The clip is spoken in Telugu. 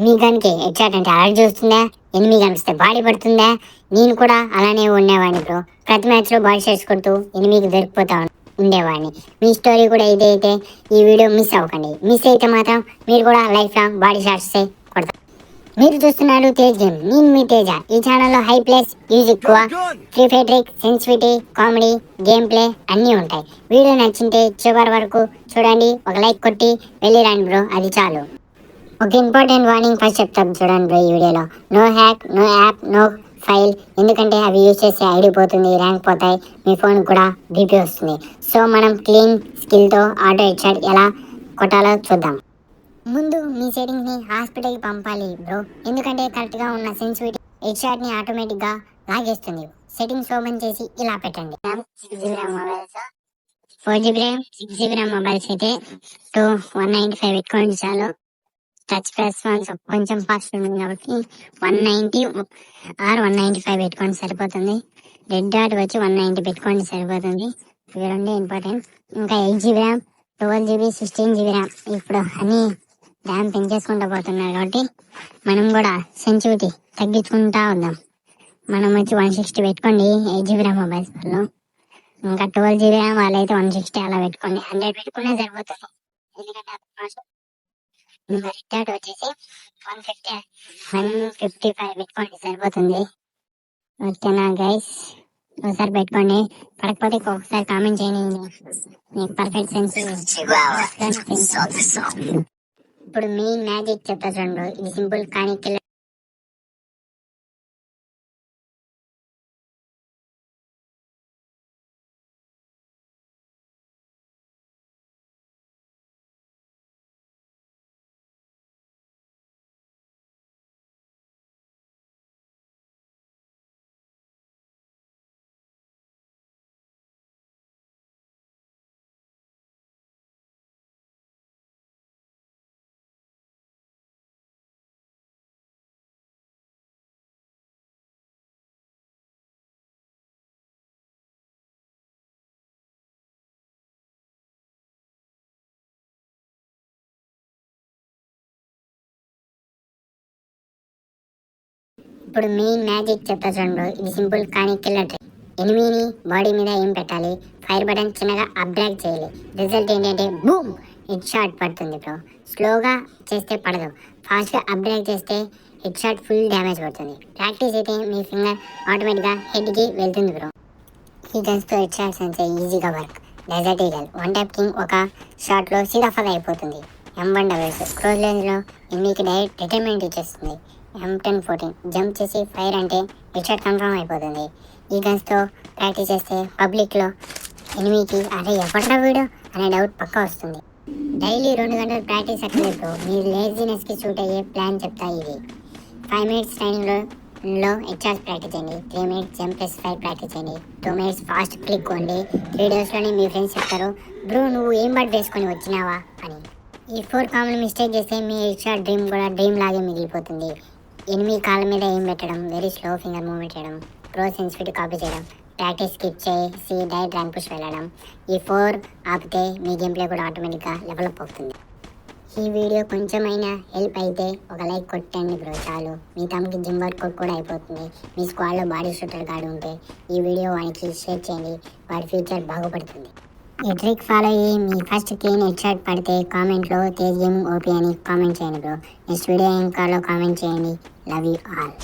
మీ గనికి హెడ్ షాట్ అంటే అలర్జీ వస్తుందా, ఎనిమిది కనిపిస్తే బాడీ పడుతుందా? నేను కూడా అలానే ఉండేవాడిని బ్రో. ప్రతి మ్యాచ్లో బాడీ షాట్స్ కొడుతూ ఎనిమిదికి దొరికిపోతా ఉండేవాడిని. మీ స్టోరీ కూడా ఇదైతే ఈ వీడియో మిస్ అవ్వకండి. మిస్ అయితే మాత్రం మీరు కూడా లైఫ్ లాంగ్ బాడీ షాట్సే కొడతారు. మీరు చూస్తున్నారు తేజ్ గేమ్. నేను మీ తేజ. ఈ ఛానల్లో హై ప్లేస్, యూజ్ ఎక్కువ, free fire trick, sensitivity, comedy, game play అన్నీ ఉంటాయి. వీడియో నచ్చింటే చివరి వరకు చూడండి. ఒక లైక్ కొట్టి వెళ్ళి రండి బ్రో, అది చాలు. ఒక ఇంపార్టెంట్ వార్నింగ్ ఫస్ట్ చెప్తాను చూడండి బ్రో. ఈ వీడియోలో no hack, no app, no file. ఎందుకంటే అవి యూజ్ చేస్తే ఐడి పోతుంది, ర్యాంక్ పోతాయి, మీ ఫోన్ కూడా బీపీ వస్తుంది. సో మనం క్లీన్ స్కిల్తో ఆటో హెడ్ షాట్ ఎలా కొట్టాలో చూద్దాం. ముందు మీ సెట్టింగ్స్ని హాస్పిటల్కి పంపాలి బ్రో. ఎందుకంటే కరెక్ట్గా ఉన్న సెన్సిటివిటీ హెడ్ షాట్ని ఆటోమేటిక్గా లాగేస్తుంది. సెట్టింగ్స్ ఓపెన్ చేసి ఇలా పెట్టండి. 4GB RAM, 6GB RAM mobiles అయితే 195 పెట్టుకోండి చాలు. టచ్ ప్లస్ వన్స్ కొంచెం ఫాస్ట్ ఉంది కాబట్టి 190 ఆర్ 195 పెట్టుకోండి సరిపోతుంది. రెడ్ డాట్ వచ్చి 190 పెట్టుకోండి సరిపోతుంది. ఇవి రెండు ఇంపార్టెంట్. ఇంకా 8GB RAM, 12GB, 16GB RAM. ఇప్పుడు అన్ని ర్యామ్ పెంచేసుకుంటూ పోతున్నారు కాబట్టి మనం కూడా సెన్సిటివిటీ తగ్గించుకుంటా వద్దాం. మనం వచ్చి 160 పెట్టుకోండి 8GB ర్యామ్ మొబైల్స్ వాళ్ళు. ఇంకా 12GB ర్యామ్ వాళ్ళైతే 160 అలా పెట్టుకోండి. 100 పెట్టుకునే సరిపోతుంది. ఎందుకంటే రెడ్ డాట్ వచ్చేసి 155 పెట్టుకోండి సరిపోతుంది. ఓకేనా గైస్, ఒకసారి పెట్టుకోండి. పడకపోతే ఒకసారి కామెంట్ చేయండి. మీకు పర్ఫెక్ట్ సెన్స్. ఇప్పుడు మెయిన్ మ్యాజిక్ చెప్తా చూడండి. ఇది సింపుల్ కానీ కిల్లర్. ఇప్పుడు మెయిన్ మ్యాజిక్ చెప్తా చూడండి. ఇది సింపుల్ కానీ కిల్లర్ ట్రిక్. ఎనిమిని బాడీ మీద ఏం పెట్టాలి, ఫైర్ బటన్ చిన్నగా అబ్రాక్ట్ చేయాలి. రిజల్ట్ ఏంటంటే బూమ్ హెడ్ షాట్ పడుతుంది బ్రో. స్లోగా చేస్తే పడదు, ఫాస్ట్గా అబ్రాక్ట్ చేస్తే హెడ్ షాట్ ఫుల్ డ్యామేజ్ పడుతుంది. ప్రాక్టీస్ అయితే మీ ఫింగర్ ఆటోమేటిక్గా హెడ్కి వెళ్తుంది బ్రో. ఈ గన్స్తో హెడ్ షాట్స్ అంటే ఈజీగా work. Desert eagle one tap king ఒక షాట్లో సీదాఫాగా అయిపోతుంది. M1 డబల్స్ క్లోజ్ రేంజ్లో ఎన్నికి డైరెక్ట్ రిటైర్మెంట్ ఇచ్చేస్తుంది. M10-14 జంప్ చేసి ఫైర్ అంటే హెడ్ షాట్ కన్ఫర్మ్ అయిపోతుంది. ఈ గన్స్తో ప్రాక్టీస్ చేస్తే పబ్లిక్లో ఎనిమికి అరే ఎవడరా వీడు అనే డౌట్ పక్కా వస్తుంది. డైలీ 2 గంటలు ప్రాక్టీస్ అక్కర్లేదు. మీ లేజినెస్కి సూట్ అయ్యే ప్లాన్ చెప్తా. ఇది 5 minutes ట్రైనింగ్లో హెడ్ షాట్స్ ప్రాక్టీస్ చేయండి. 3 minutes jump plus fire practice చేయండి. 2 minutes ఫాస్ట్ క్లిక్ కొండి. 3 daysలోనే మీ ఫ్రెండ్స్ చెప్తారు బ్రో నువ్వు ఏం బట్ వేసుకొని వచ్చినావా అని. ఈ 4 కామన్ మిస్టేక్ చేస్తే మీ హెడ్ షాట్ డ్రీమ్ కూడా డ్రీమ్ లాగే మిగిలిపోతుంది. 8 కాళ్ళ మీద ఏం పెట్టడం, వెరీ స్లో ఫింగర్ మూవ్మెంట్ చేయడం, ప్రో సెన్సిటివిటీ కాపీ చేయడం, ప్రాక్టీస్ స్కిప్ చేసి డైరెక్ట్ ర్యాంక్ పుష్ వెళ్ళడం. ఈ 4 ఆపితే మీ గేమ్ ప్లే కూడా ఆటోమేటిక్గా డెవలప్ అవుతుంది. ఈ వీడియో కొంచెమైనా హెల్ప్ అయితే ఒక లైక్ కొట్టండి బ్రో చాలు. మీ తమ్ముకి జిమ్ వర్కౌట్ కూడా అయిపోతుంది. మీ స్క్వాడ్లో బాడీ షూటర్ గాడు ఉంటే ఈ వీడియో వానికి షేర్ చేయండి. వాడి ఫ్యూచర్ బాగుపడుతుంది. ఈ ట్రిక్ ఫాలో అయ్యి మీ ఫస్ట్ క్లీన్ హెడ్ షాట్ పడితే కామెంట్లో తేజ్ గేమ్ ఓపీ అని కామెంట్ చేయండి బ్రో. నెక్స్ట్ వీడియో ఇంకా కామెంట్ చేయండి. Love you all.